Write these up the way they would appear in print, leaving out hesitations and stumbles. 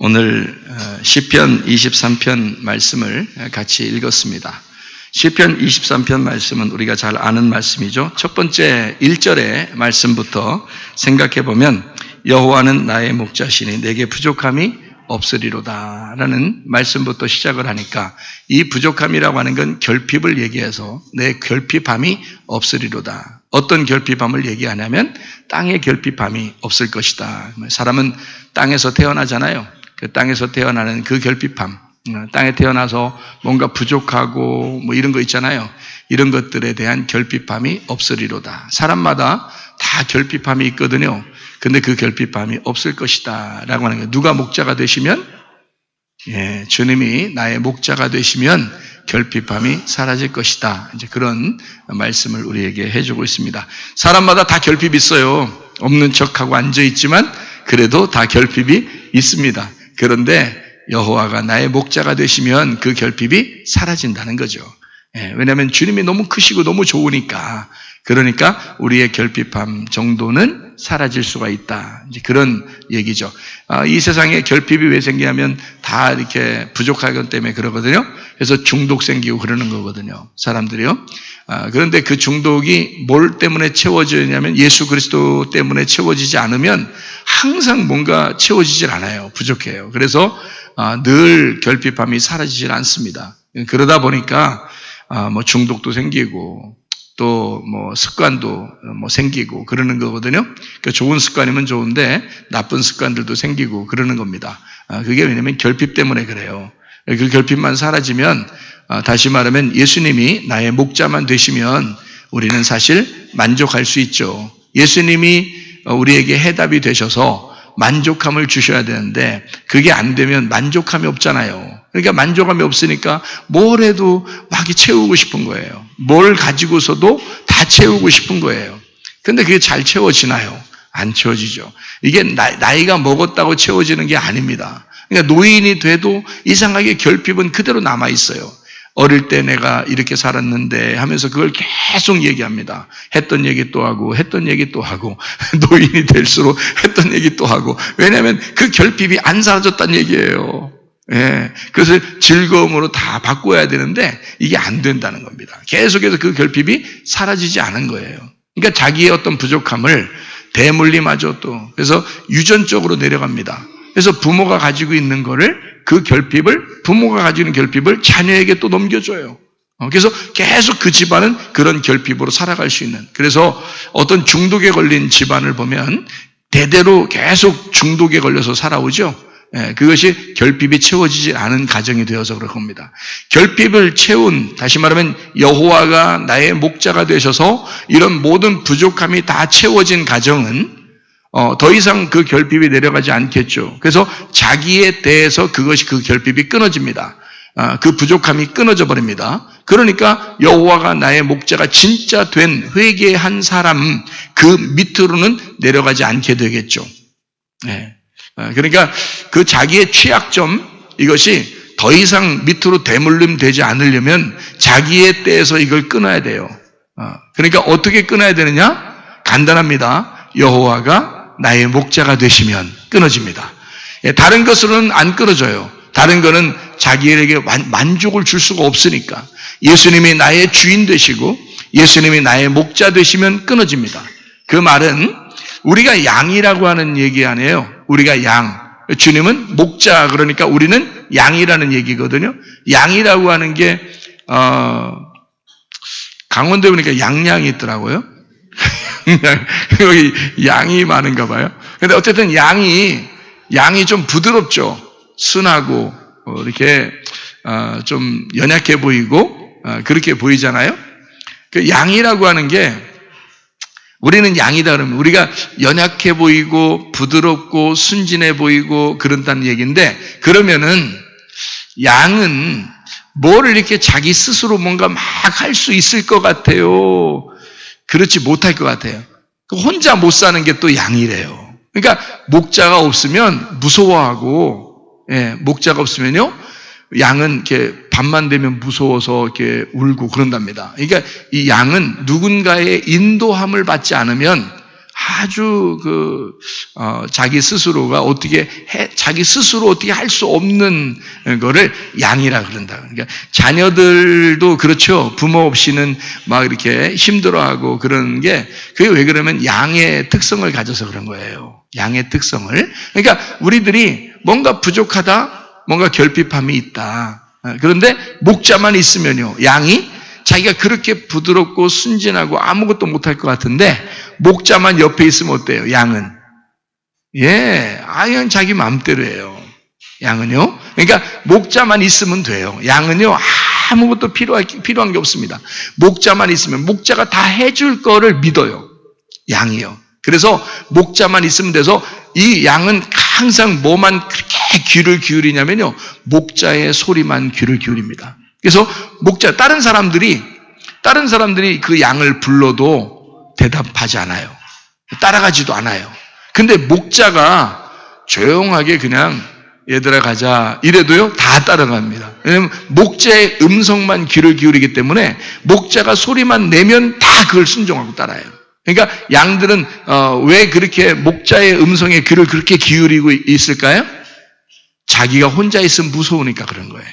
오늘 시편 23편 말씀을 같이 읽었습니다. 시편 23편 말씀은 우리가 잘 아는 말씀이죠. 첫 번째 1절의 말씀부터 생각해 보면 여호와는 나의 목자시니 내게 부족함이 없으리로다 라는 말씀부터 시작을 하니까 이 부족함이라고 하는 건 결핍을 얘기해서 내 결핍함이 없으리로다. 어떤 결핍함을 얘기하냐면 땅의 결핍함이 없을 것이다. 사람은 땅에서 태어나잖아요. 그 땅에서 태어나는 그 결핍함, 땅에 태어나서 뭔가 부족하고 뭐 이런 거 있잖아요. 이런 것들에 대한 결핍함이 없으리로다. 사람마다 다 결핍함이 있거든요. 근데 그 결핍함이 없을 것이다 라고 하는 거예요. 누가 목자가 되시면? 주님이 나의 목자가 되시면 결핍함이 사라질 것이다. 이제 그런 말씀을 우리에게 해주고 있습니다. 사람마다 다 결핍이 있어요. 없는 척하고 앉아있지만 그래도 다 결핍이 있습니다. 그런데 여호와가 나의 목자가 되시면 그 결핍이 사라진다는 거죠. 왜냐하면 주님이 너무 크시고 너무 좋으니까. 그러니까 우리의 결핍함 정도는 사라질 수가 있다. 이제 그런 얘기죠. 이 세상에 결핍이 왜 생기냐면 다 이렇게 부족하기 때문에 그러거든요. 그래서 중독 생기고 그러는 거거든요. 사람들이요. 그런데 그 중독이 뭘 때문에 채워지냐면 예수 그리스도 때문에 채워지지 않으면 항상 뭔가 채워지질 않아요. 부족해요. 그래서 늘 결핍함이 사라지질 않습니다. 그러다 보니까 뭐 중독도 생기고 또 뭐 습관도 뭐 생기고 그러는 거거든요. 그러니까 좋은 습관이면 좋은데 나쁜 습관들도 생기고 그러는 겁니다. 그게 왜냐면 결핍 때문에 그래요. 그 결핍만 사라지면 다시 말하면 예수님이 나의 목자만 되시면 우리는 사실 만족할 수 있죠. 예수님이 우리에게 해답이 되셔서 만족함을 주셔야 되는데 그게 안 되면 만족함이 없잖아요. 그러니까 만족함이 없으니까 뭘 해도 막 채우고 싶은 거예요. 뭘 가지고서도 다 채우고 싶은 거예요. 근데 그게 잘 채워지나요? 안 채워지죠. 이게 나이가 먹었다고 채워지는 게 아닙니다. 그러니까 노인이 돼도 이상하게 결핍은 그대로 남아있어요. 어릴 때 내가 이렇게 살았는데 하면서 그걸 계속 얘기합니다. 했던 얘기 또 하고 했던 얘기 또 하고 노인이 될수록 했던 얘기 또 하고 왜냐하면 그 결핍이 안 사라졌다는 얘기예요. 그래서 즐거움으로 다 바꿔야 되는데 이게 안 된다는 겁니다. 계속해서 그 결핍이 사라지지 않은 거예요. 그러니까 자기의 어떤 부족함을 대물림하죠 또. 그래서 유전적으로 내려갑니다. 그래서 부모가 가지고 있는 거를 그 결핍을 부모가 가지고 있는 결핍을 자녀에게 또 넘겨줘요. 그래서 계속 그 집안은 그런 결핍으로 살아갈 수 있는. 그래서 어떤 중독에 걸린 집안을 보면 대대로 계속 중독에 걸려서 살아오죠. 그것이 결핍이 채워지지 않은 가정이 되어서 그럴 겁니다. 결핍을 채운, 다시 말하면 여호와가 나의 목자가 되셔서 이런 모든 부족함이 다 채워진 가정은 더 이상 그 결핍이 내려가지 않겠죠. 그래서 자기에 대해서 그 결핍이 끊어집니다. 그 부족함이 끊어져 버립니다. 그러니까 여호와가 나의 목자가 진짜 된 회개한 사람 그 밑으로는 내려가지 않게 되겠죠. 그러니까 그 자기의 취약점 이것이 더 이상 밑으로 대물림 되지 않으려면 자기에 대해서 이걸 끊어야 돼요. 그러니까 어떻게 끊어야 되느냐? 간단합니다. 여호와가 나의 목자가 되시면 끊어집니다. 다른 것으로는 안 끊어져요. 다른 거는 자기에게 만족을 줄 수가 없으니까. 예수님이 나의 주인 되시고 예수님이 나의 목자 되시면 끊어집니다. 그 말은 우리가 양이라고 하는 얘기 아니에요. 우리가 양. 주님은 목자 그러니까 우리는 양이라는 얘기거든요. 양이라고 하는 게 강원도에 보니까 양양이 있더라고요. 여기 양이 많은가 봐요. 근데 어쨌든 양이 좀 부드럽죠. 순하고 이렇게 좀 연약해 보이고 그렇게 보이잖아요. 그 양이라고 하는 게 우리는 양이다 그러면 우리가 연약해 보이고 부드럽고 순진해 보이고 그런다는 얘기인데 그러면은 양은 뭐를 이렇게 자기 스스로 뭔가 막 할 수 있을 것 같아요. 그렇지 못할 것 같아요. 혼자 못 사는 게 또 양이래요. 그러니까 목자가 없으면 무서워하고, 목자가 없으면요, 양은 이렇게 밤만 되면 무서워서 이렇게 울고 그런답니다. 그러니까 이 양은 누군가의 인도함을 받지 않으면 아주 자기 스스로가 자기 스스로 어떻게 할 수 없는 거를 양이라 그런다. 그러니까 자녀들도 그렇죠. 부모 없이는 막 이렇게 힘들어하고 그러는 게, 그게 왜 그러면 양의 특성을 가져서 그런 거예요. 양의 특성을. 그러니까 우리들이 뭔가 부족하다, 뭔가 결핍함이 있다. 그런데 목자만 있으면요, 양이 자기가 그렇게 부드럽고 순진하고 아무것도 못할 것 같은데 목자만 옆에 있으면 어때요? 양은 그냥 자기 마음대로 해요. 양은요. 그러니까 목자만 있으면 돼요. 양은요, 아무것도 필요한 게 없습니다. 목자만 있으면, 목자가 다 해줄 거를 믿어요. 양이요. 그래서 목자만 있으면 돼서 이 양은 항상 뭐만 그렇게 귀를 기울이냐면요, 목자의 소리만 귀를 기울입니다. 그래서 다른 사람들이 그 양을 불러도 대답하지 않아요. 따라가지도 않아요. 근데 목자가 조용하게 그냥 얘들아 가자 이래도요, 다 따라갑니다. 왜냐하면 목자의 음성만 귀를 기울이기 때문에 목자가 소리만 내면 다 그걸 순종하고 따라요. 그러니까 양들은 왜 그렇게 목자의 음성에 귀를 그렇게 기울이고 있을까요? 자기가 혼자 있으면 무서우니까 그런 거예요.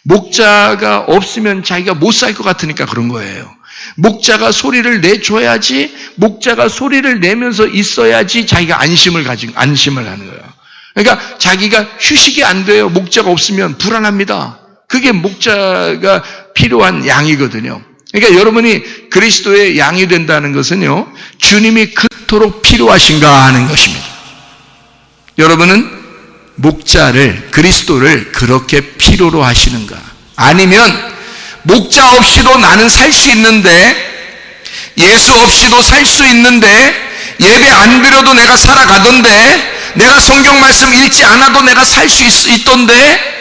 목자가 없으면 자기가 못 살 것 같으니까 그런 거예요. 목자가 소리를 내줘야지, 목자가 소리를 내면서 있어야지 자기가 안심을 하는 거예요. 그러니까 자기가 휴식이 안 돼요. 목자가 없으면 불안합니다. 그게 목자가 필요한 양이거든요. 그러니까 여러분이 그리스도의 양이 된다는 것은요, 주님이 그토록 필요하신가 하는 것입니다. 여러분은 목자를, 그리스도를 그렇게 필요로 하시는가? 아니면 목자 없이도 나는 살 수 있는데, 예수 없이도 살 수 있는데, 예배 안 드려도 내가 살아가던데, 내가 성경 말씀 읽지 않아도 내가 살 수 있던데,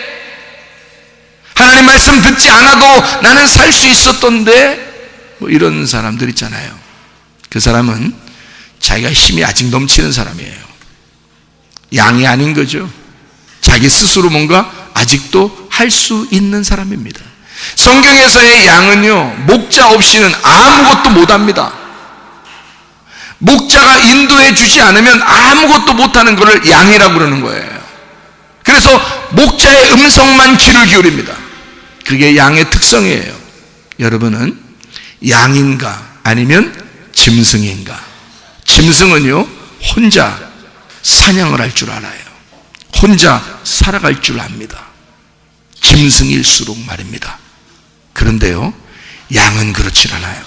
하나님 말씀 듣지 않아도 나는 살 수 있었던데, 뭐 이런 사람들 있잖아요. 그 사람은 자기가 힘이 아직 넘치는 사람이에요. 양이 아닌 거죠. 자기 스스로 뭔가 아직도 할 수 있는 사람입니다. 성경에서의 양은요, 목자 없이는 아무것도 못합니다. 목자가 인도해 주지 않으면 아무것도 못하는 것을 양이라고 그러는 거예요. 그래서 목자의 음성만 귀를 기울입니다. 그게 양의 특성이에요. 여러분은 양인가 아니면 짐승인가? 짐승은요, 혼자 사냥을 할 줄 알아요. 혼자 살아갈 줄 압니다. 짐승일수록 말입니다. 그런데요, 양은 그렇지 않아요.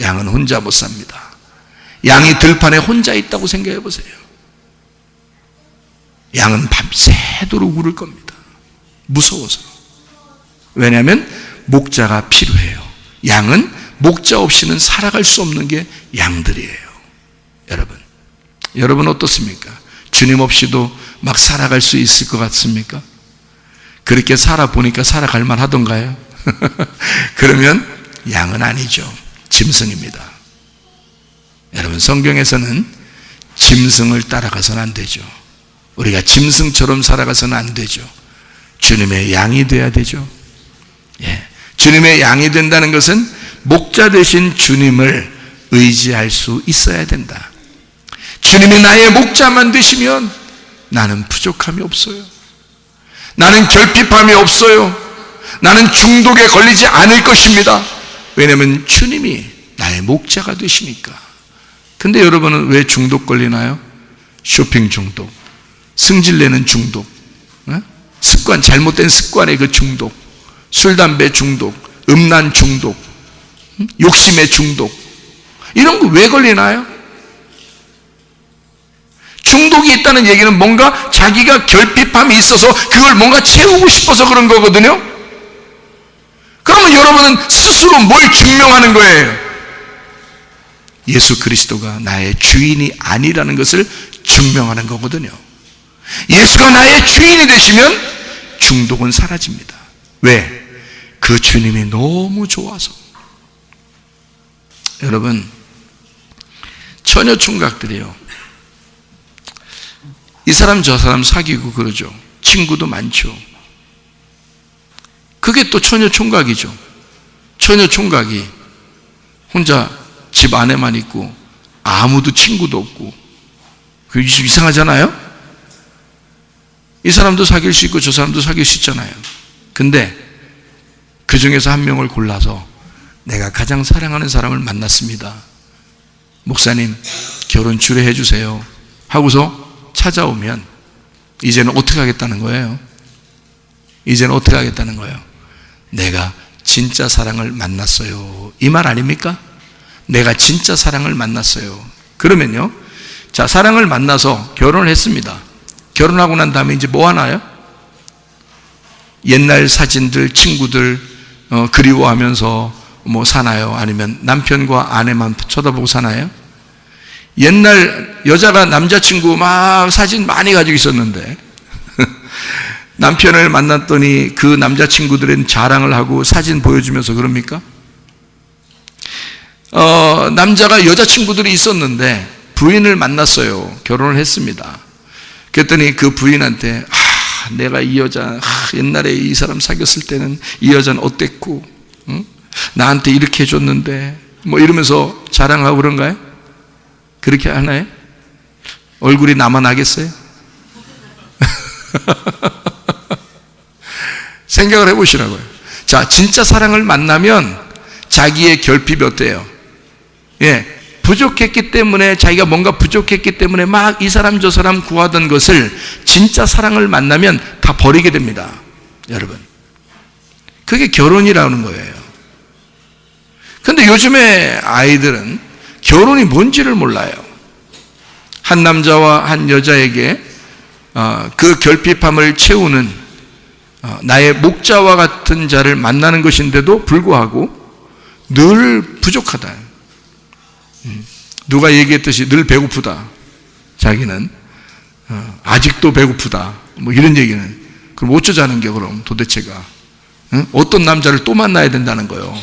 양은 혼자 못 삽니다. 양이 들판에 혼자 있다고 생각해 보세요. 양은 밤새도록 울을 겁니다. 무서워서. 왜냐하면 목자가 필요해요. 양은 목자 없이는 살아갈 수 없는 게 양들이에요. 여러분 어떻습니까? 주님 없이도 막 살아갈 수 있을 것 같습니까? 그렇게 살아보니까 살아갈 만 하던가요? 그러면 양은 아니죠. 짐승입니다. 여러분, 성경에서는 짐승을 따라가서는 안 되죠. 우리가 짐승처럼 살아가서는 안 되죠. 주님의 양이 돼야 되죠. 주님의 양이 된다는 것은 목자 되신 주님을 의지할 수 있어야 된다. 주님이 나의 목자만 되시면 나는 부족함이 없어요. 나는 결핍함이 없어요. 나는 중독에 걸리지 않을 것입니다. 왜냐하면 주님이 나의 목자가 되시니까. 근데 여러분은 왜 중독 걸리나요? 쇼핑 중독, 승질내는 중독, 습관, 잘못된 습관의 그 중독, 술, 담배 중독, 음란 중독, 욕심의 중독, 이런 거 왜 걸리나요? 중독이 있다는 얘기는 뭔가 자기가 결핍함이 있어서 그걸 뭔가 채우고 싶어서 그런 거거든요. 그러면 여러분은 스스로 뭘 증명하는 거예요? 예수 그리스도가 나의 주인이 아니라는 것을 증명하는 거거든요. 예수가 나의 주인이 되시면 중독은 사라집니다. 왜? 그 주님이 너무 좋아서. 여러분, 처녀 총각들이요, 이 사람 저 사람 사귀고 그러죠. 친구도 많죠. 그게 또 처녀 총각이죠. 처녀 총각이 혼자 집 안에만 있고 아무도 친구도 없고. 그게 좀 이상하잖아요? 이 사람도 사귈 수 있고 저 사람도 사귈 수 있잖아요. 근데 그 중에서 한 명을 골라서 내가 가장 사랑하는 사람을 만났습니다. 목사님, 결혼 주례해 주세요. 하고서 찾아오면 이제는 어떻게 하겠다는 거예요? 이제는 어떻게 하겠다는 거예요? 내가 진짜 사랑을 만났어요. 이 말 아닙니까? 내가 진짜 사랑을 만났어요. 그러면요, 자, 사랑을 만나서 결혼을 했습니다. 결혼하고 난 다음에 이제 뭐 하나요? 옛날 사진들, 친구들 그리워하면서 뭐 사나요? 아니면 남편과 아내만 쳐다보고 사나요? 옛날 여자가 남자친구 막 사진 많이 가지고 있었는데 남편을 만났더니 그 남자친구들은 자랑을 하고 사진 보여주면서 그럽니까? 남자가 여자친구들이 있었는데 부인을 만났어요. 결혼을 했습니다. 그랬더니 그 부인한테 내가 이 여자 옛날에 이 사람 사귀었을 때는 이 여자는 어땠고 응? 나한테 이렇게 해줬는데 뭐 이러면서 자랑하고 그런가요? 그렇게 하나요? 얼굴이 나만 하겠어요? 생각을 해보시라고요. 자, 진짜 사랑을 만나면 자기의 결핍이 어때요? 예, 부족했기 때문에, 자기가 뭔가 부족했기 때문에 막 이 사람 저 사람 구하던 것을 진짜 사랑을 만나면 다 버리게 됩니다. 여러분, 그게 결혼이라는 거예요. 근데 요즘에 아이들은 결혼이 뭔지를 몰라요. 한 남자와 한 여자에게 그 결핍함을 채우는 나의 목자와 같은 자를 만나는 것인데도 불구하고 늘 부족하다. 누가 얘기했듯이 늘 배고프다. 자기는 아직도 배고프다. 뭐 이런 얘기는. 그럼 어쩌자는 게 그럼 도대체가? 어떤 남자를 또 만나야 된다는 거예요.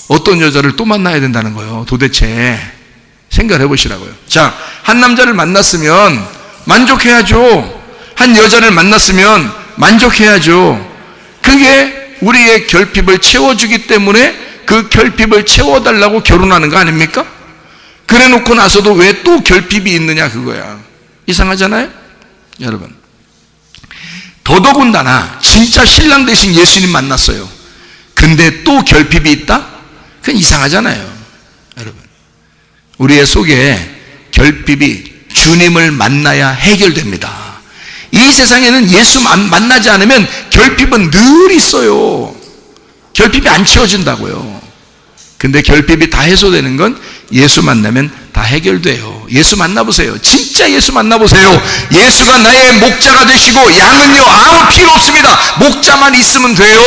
어떤 여자를 또 만나야 된다는 거예요. 도대체 생각을 해보시라고요. 자, 한 남자를 만났으면 만족해야죠. 한 여자를 만났으면 만족해야죠. 그게 우리의 결핍을 채워주기 때문에 그 결핍을 채워달라고 결혼하는 거 아닙니까? 그래 놓고 나서도 왜 또 결핍이 있느냐 그거야. 이상하잖아요? 여러분, 더더군다나 진짜 신랑 대신 예수님 만났어요. 근데 또 결핍이 있다? 그건 이상하잖아요. 여러분, 우리의 속에 결핍이 주님을 만나야 해결됩니다. 이 세상에는 예수 만나지 않으면 결핍은 늘 있어요. 결핍이 안 채워진다고요. 근데 결핍이 다 해소되는 건 예수 만나면 다 해결돼요. 예수 만나보세요. 진짜 예수 만나보세요. 예수가 나의 목자가 되시고 양은요 아무 필요 없습니다. 목자만 있으면 돼요.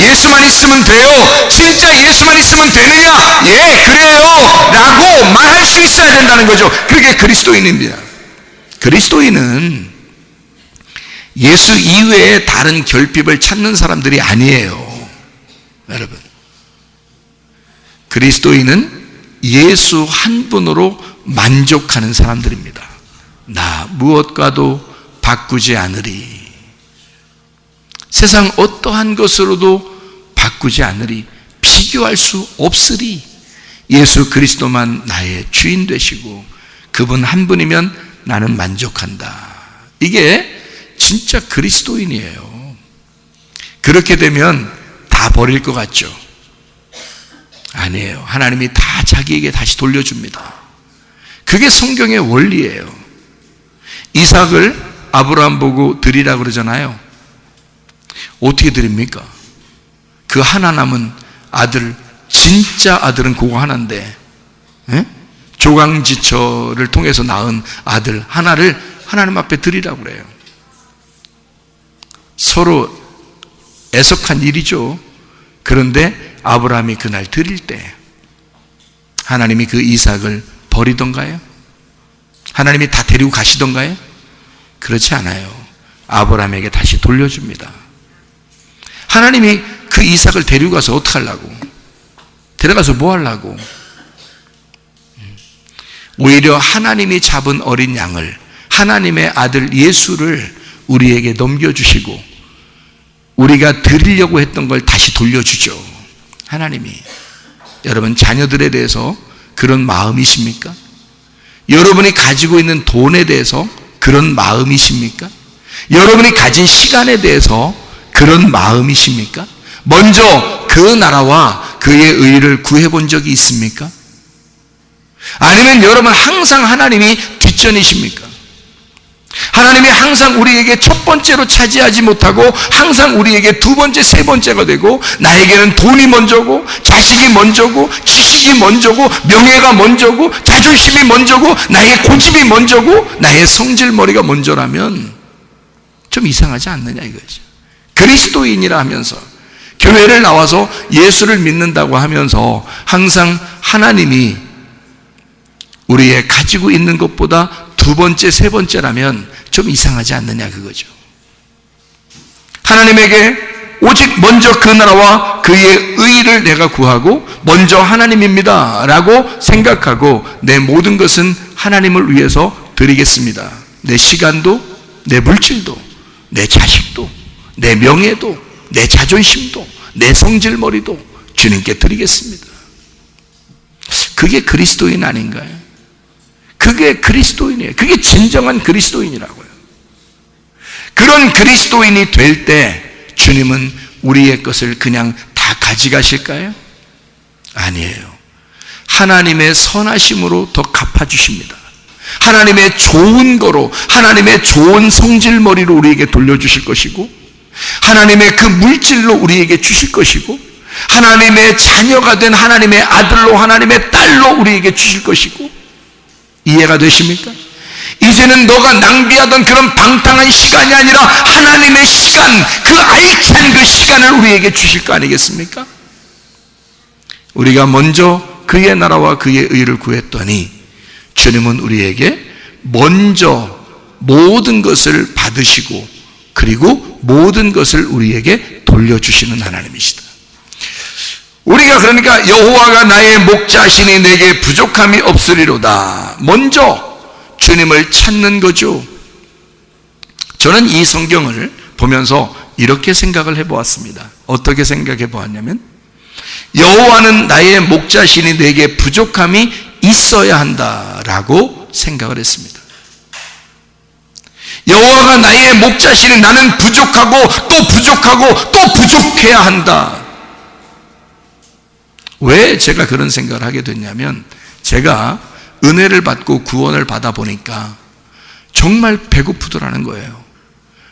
예수만 있으면 돼요. 진짜 예수만 있으면 되느냐? 예, 그래요 라고 말할 수 있어야 된다는 거죠. 그게 그리스도인입니다. 그리스도인은 예수 이외에 다른 결핍을 찾는 사람들이 아니에요. 여러분, 그리스도인은 예수 한 분으로 만족하는 사람들입니다. 나 무엇과도 바꾸지 않으리. 세상 어떠한 것으로도 바꾸지 않으리. 비교할 수 없으리. 예수 그리스도만 나의 주인 되시고 그분 한 분이면 나는 만족한다. 이게 진짜 그리스도인이에요. 그렇게 되면 다 버릴 것 같죠? 아니에요. 하나님이 다 자기에게 다시 돌려줍니다. 그게 성경의 원리예요. 이삭을 아브라함 보고 드리라 그러잖아요. 어떻게 드립니까? 그 하나 남은 아들, 진짜 아들은 그거 하나인데, 조강지처를 통해서 낳은 아들 하나를 하나님 앞에 드리라고 그래요. 서로 애석한 일이죠. 그런데 아브라함이 그날 드릴 때 하나님이 그 이삭을 버리던가요? 하나님이 다 데리고 가시던가요? 그렇지 않아요. 아브라함에게 다시 돌려줍니다. 하나님이 그 이삭을 데리고 가서 어떻게 하려고? 데려가서 뭐 하려고? 오히려 하나님이 잡은 어린 양을, 하나님의 아들 예수를 우리에게 넘겨주시고 우리가 드리려고 했던 걸 다시 돌려주죠. 하나님이. 여러분, 자녀들에 대해서 그런 마음이십니까? 여러분이 가지고 있는 돈에 대해서 그런 마음이십니까? 여러분이 가진 시간에 대해서 그런 마음이십니까? 먼저 그 나라와 그의 의를 구해본 적이 있습니까? 아니면 여러분 항상 하나님이 뒷전이십니까? 하나님이 항상 우리에게 첫 번째로 차지하지 못하고 항상 우리에게 두 번째, 세 번째가 되고 나에게는 돈이 먼저고 자식이 먼저고 지식이 먼저고 명예가 먼저고 자존심이 먼저고 나의 고집이 먼저고 나의 성질머리가 먼저라면 좀 이상하지 않느냐 이거죠. 그리스도인이라 하면서 교회를 나와서 예수를 믿는다고 하면서 항상 하나님이 우리의 가지고 있는 것보다 두 번째, 세 번째라면 좀 이상하지 않느냐 그거죠. 하나님에게 오직 먼저 그 나라와 그의 의를 내가 구하고 먼저 하나님입니다 라고 생각하고 내 모든 것은 하나님을 위해서 드리겠습니다. 내 시간도, 내 물질도, 내 자식도, 내 명예도, 내 자존심도, 내 성질머리도 주님께 드리겠습니다. 그게 그리스도인 아닌가요? 그게 그리스도인이에요. 그게 진정한 그리스도인이라고요. 그런 그리스도인이 될 때 주님은 우리의 것을 그냥 다 가져가실까요? 아니에요. 하나님의 선하심으로 더 갚아주십니다. 하나님의 좋은 거로, 하나님의 좋은 성질머리로 우리에게 돌려주실 것이고, 하나님의 그 물질로 우리에게 주실 것이고, 하나님의 자녀가 된 하나님의 아들로, 하나님의 딸로 우리에게 주실 것이고, 이해가 되십니까? 이제는 너가 낭비하던 그런 방탕한 시간이 아니라 하나님의 시간, 그 알찬 그 시간을 우리에게 주실 거 아니겠습니까? 우리가 먼저 그의 나라와 그의 의를 구했더니 주님은 우리에게 먼저 모든 것을 받으시고 그리고 모든 것을 우리에게 돌려주시는 하나님이시다. 우리가 그러니까 여호와가 나의 목자시니 내게 부족함이 없으리로다. 먼저 주님을 찾는 거죠. 저는 이 성경을 보면서 이렇게 생각을 해보았습니다. 어떻게 생각해 보았냐면 여호와는 나의 목자시니 내게 부족함이 있어야 한다라고 생각을 했습니다. 여호와가 나의 목자시니 나는 부족하고 또 부족하고 또 부족해야 한다. 왜 제가 그런 생각을 하게 됐냐면 제가 은혜를 받고 구원을 받아 보니까 정말 배고프더라는 거예요.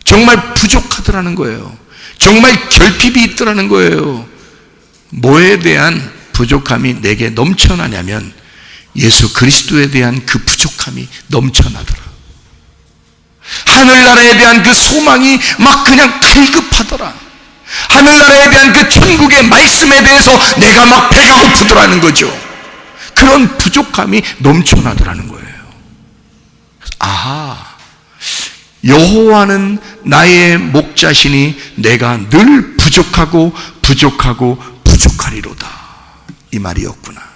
정말 부족하더라는 거예요. 정말 결핍이 있더라는 거예요. 뭐에 대한 부족함이 내게 넘쳐나냐면 예수 그리스도에 대한 그 부족함이 넘쳐나더라. 하늘나라에 대한 그 소망이 막 그냥 갈급하더라. 하늘나라에 대한 그 천국의 말씀에 대해서 내가 막 배가 고프더라는 거죠. 그런 부족함이 넘쳐나더라는 거예요. 아하, 여호와는 나의 목자시니 내가 늘 부족하고 부족하리로다. 이 말이었구나.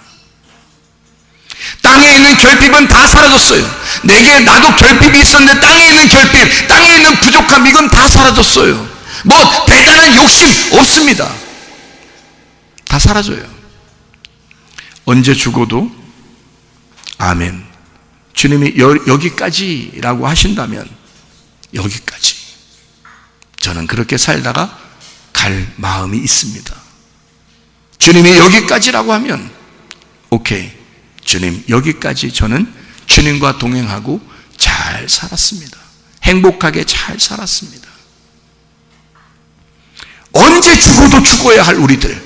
땅에 있는 결핍은 다 사라졌어요. 내게 나도 결핍이 있었는데 땅에 있는 결핍, 땅에 있는 부족함 이건 다 사라졌어요. 뭐 대단한 욕심 없습니다. 다 사라져요. 언제 죽어도 아멘. 주님이 여기까지라고 하신다면 여기까지. 저는 그렇게 살다가 갈 마음이 있습니다. 주님이 여기까지라고 하면 오케이. 주님 여기까지 저는 주님과 동행하고 잘 살았습니다. 행복하게 잘 살았습니다. 언제 죽어도 죽어야 할 우리들,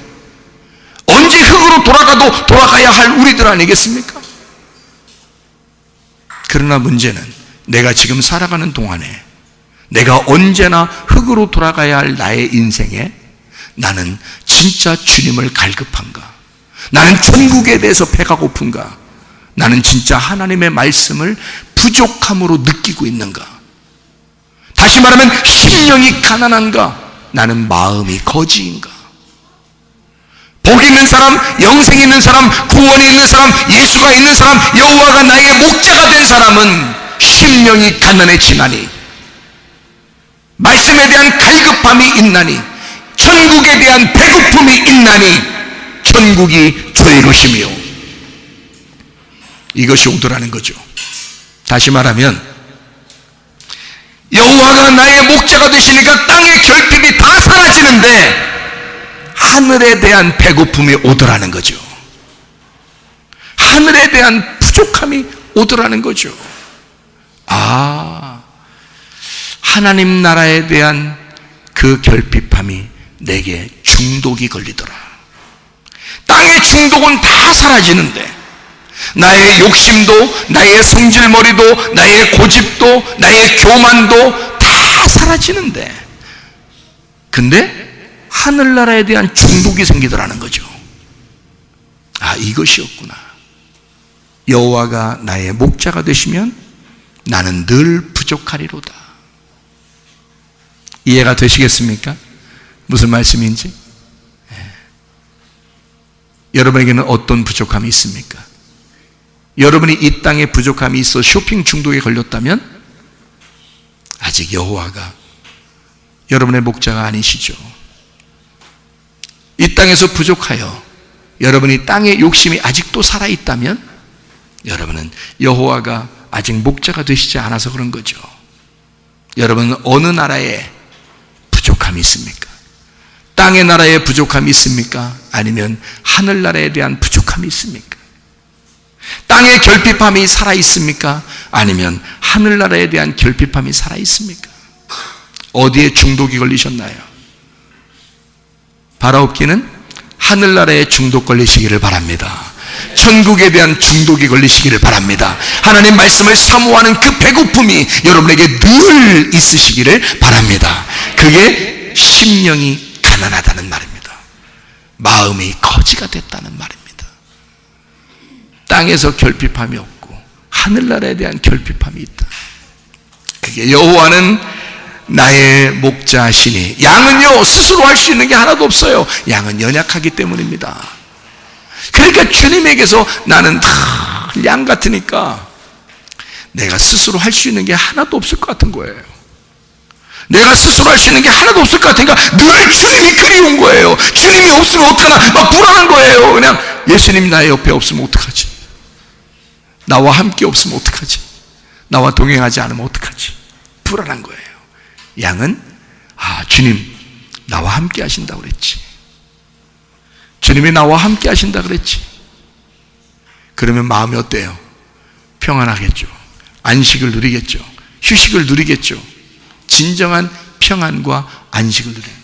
언제 흙으로 돌아가도 돌아가야 할 우리들 아니겠습니까? 그러나 문제는 내가 지금 살아가는 동안에 내가 언제나 흙으로 돌아가야 할 나의 인생에 나는 진짜 주님을 갈급한가? 나는 천국에 대해서 배가 고픈가? 나는 진짜 하나님의 말씀을 부족함으로 느끼고 있는가? 다시 말하면 심령이 가난한가? 나는 마음이 거지인가? 복 있는 사람, 영생 있는 사람, 구원이 있는 사람, 예수가 있는 사람, 여호와가 나의 목자가 된 사람은 심령이 가난해지나니 말씀에 대한 갈급함이 있나니 천국에 대한 배고픔이 있나니 천국이 저의 것이며 이것이 오더라는 거죠. 다시 말하면 여호와가 나의 목자가 되시니까 땅의 결핍이 다 사라지는데 하늘에 대한 배고픔이 오더라는 거죠. 하늘에 대한 부족함이 오더라는 거죠. 하나님 나라에 대한 그 결핍함이 내게 중독이 걸리더라. 땅의 중독은 다 사라지는데 나의 욕심도, 나의 성질머리도, 나의 고집도, 나의 교만도 다 사라지는데, 근데 하늘나라에 대한 중독이 생기더라는 거죠. 이것이었구나. 여호와가 나의 목자가 되시면 나는 늘 부족하리로다. 이해가 되시겠습니까? 무슨 말씀인지? 여러분에게는 어떤 부족함이 있습니까? 여러분이 이 땅에 부족함이 있어 쇼핑 중독에 걸렸다면 아직 여호와가 여러분의 목자가 아니시죠. 이 땅에서 부족하여 여러분이 땅의 욕심이 아직도 살아있다면 여러분은 여호와가 아직 목자가 되시지 않아서 그런 거죠. 여러분은 어느 나라에 부족함이 있습니까? 땅의 나라에 부족함이 있습니까? 아니면 하늘나라에 대한 부족함이 있습니까? 땅의 결핍함이 살아있습니까? 아니면 하늘나라에 대한 결핍함이 살아있습니까? 어디에 중독이 걸리셨나요? 바라옵기는 하늘나라에 중독 걸리시기를 바랍니다. 천국에 대한 중독이 걸리시기를 바랍니다. 하나님 말씀을 사모하는 그 배고픔이 여러분에게 늘 있으시기를 바랍니다. 그게 심령이 가난하다는 말입니다. 마음이 거지가 됐다는 말입니다. 땅에서 결핍함이 없고 하늘나라에 대한 결핍함이 있다. 그게 여호와는 나의 목자시니, 양은요 스스로 할 수 있는 게 하나도 없어요. 양은 연약하기 때문입니다. 그러니까 주님에게서 나는 다 양 같으니까 내가 스스로 할 수 있는 게 하나도 없을 것 같은 거예요. 내가 스스로 할 수 있는 게 하나도 없을 것 같으니까 늘 주님이 그리운 거예요. 주님이 없으면 어떡하나 막 불안한 거예요. 그냥 예수님이 나의 옆에 없으면 어떡하지? 나와 함께 없으면 어떡하지? 나와 동행하지 않으면 어떡하지? 불안한 거예요. 양은 주님 나와 함께 하신다고 그랬지. 주님이 나와 함께 하신다 그랬지. 그러면 마음이 어때요? 평안하겠죠. 안식을 누리겠죠. 휴식을 누리겠죠. 진정한 평안과 안식을 누립니다.